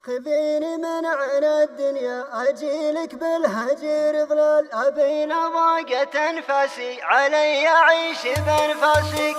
خذيني من عنا الدنيا أجيلك بالهجر ظلال، أبي ضاقت أنفاسي علي أعيش بأنفاسك.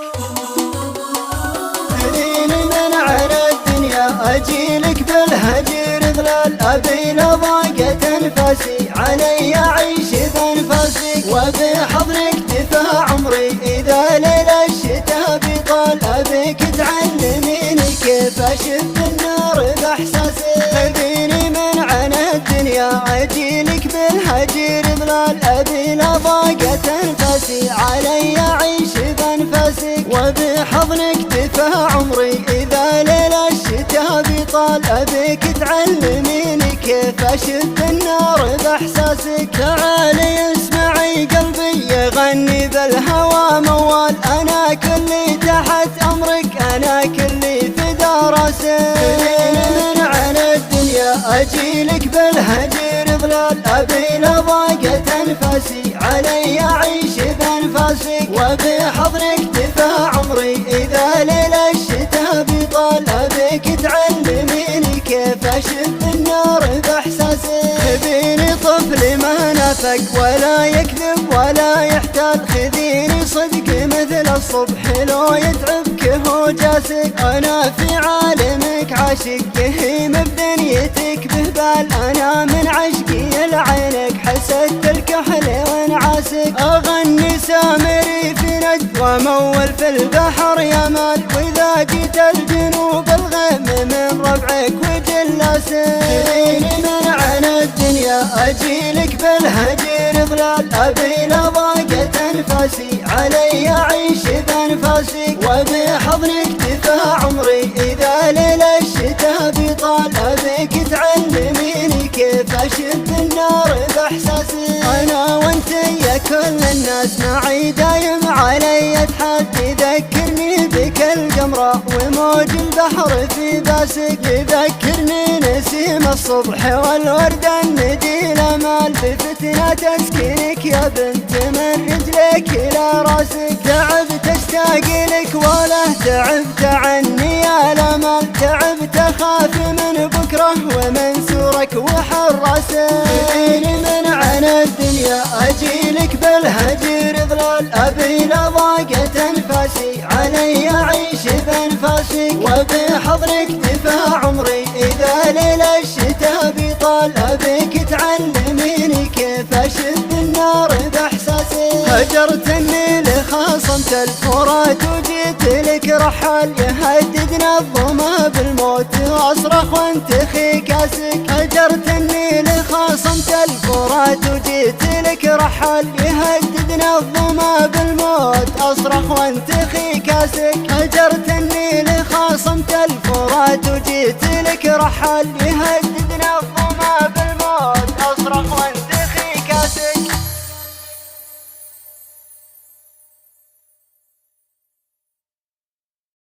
خذيني من عنا الدنيا أجيلك بالهجر ظلال، أبي ضاقت أنفاسي علي أعيش بأنفاسك. وبحضنك دفع عمري إذا ليل الشتاء بطال، أبيك تعلميني كيف أشب النار بإحساسك. خذيني من عنا الدنيا أجيلك بالهجر ظلال، أبي ضاقت أنفاسي علي أعيش بأنفاسك. وبحضنك دفع عمري إذا ليل الشتاء بطال، أبيك تعلميني كيف أشب النار بإحساسك. تعالي اسمعي قلبي يغني بالهوى موال، أنا كلي تحت أمرك، أنا كلي فدا راسك. خذيني من عنا الدنيا أجيلك بالهجر ظلال، أبي ضاقت أنفاسي علي أعيش بأنفاسك. وبحضنك دفع عمري إذا ليل الشتاء بطال، أبيك تعلميني كيف أشب النار بإحساسك. خذيني طفل ما نفق ولا يكذب ولا يحتال، خذيني صدق مثل الصبح لو يتعبك هو جاسك. أنا في عالمك عاشق يهيم بدنيتك بهبال، أنا من عشقي لعينك حسدت الكحل وانعاسك. أغني سامري في نجد ومول في البحر يمال، وإذا جيت الجنوب الغيم من ربعك وجلاسك. خذيني من عنا الدنيا أجيلك بالهجر ظلال، أبي ضاقت أنفاسي علي أعيش بأنفاسك. وبحضنك دفع عمري إذا ليل الشتاء بطال، أبيك تعلميني كيف أشب النار بإحساسك. أنا وانت يا كل الناس معي دايم علي تحدي، ذكرني بك القمرة وموج البحر في باسك. يذكرني نسيم الصبح والورد الندي الأمال، بفتنة تسكينك يا بنت من رجلك إلى راسك. تعبت اشتاق لك ولا تعبت عني يا الأمال، تعبت أخاف من بكرة ومن سورك وحراسك. خذيني من عنا الدنيا أجيلك بالهجر ظلال، أبي ضاقت أنفاسي علي أعيش بأنفاسك. وبحضنك دفع عمري إذا ليل الشتاء بطال، أبيك تعلميني كيف أشب النار بإحساسك. هجرتني لخاصمت الفرات وجيت لك رحال، يهددنا الظما بالموت أصرخ وانتخي كاسك. هجرتني لخاصمت الفرات وجيت لك رحال، يهددنا الظما بالموت أصرخ وانتخي كاسك. هجرتني لخاصمت الفرات وجيت لك رحال، يهددنا